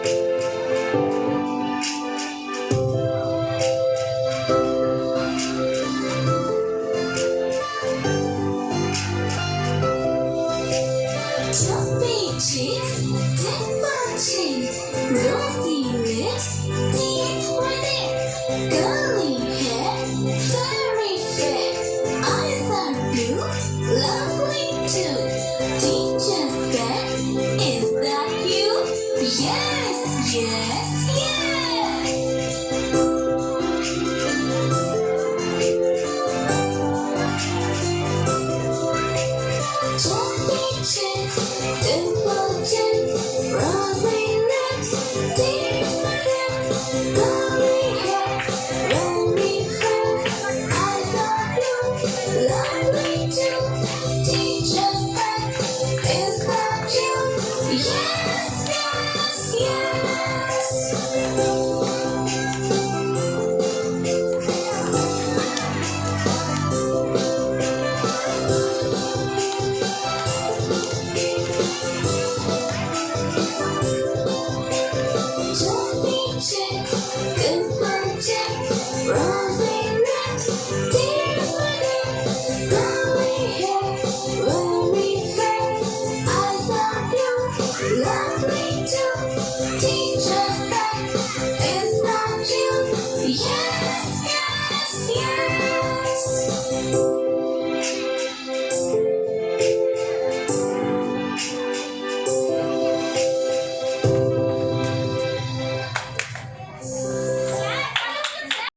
Chubby cheeks, dimple cheeks, rosy lips, teeth with it, curly hair, fairy fair, eyes are blue, lovely too. Teacher's pet, is that you? Yes, yes, yes.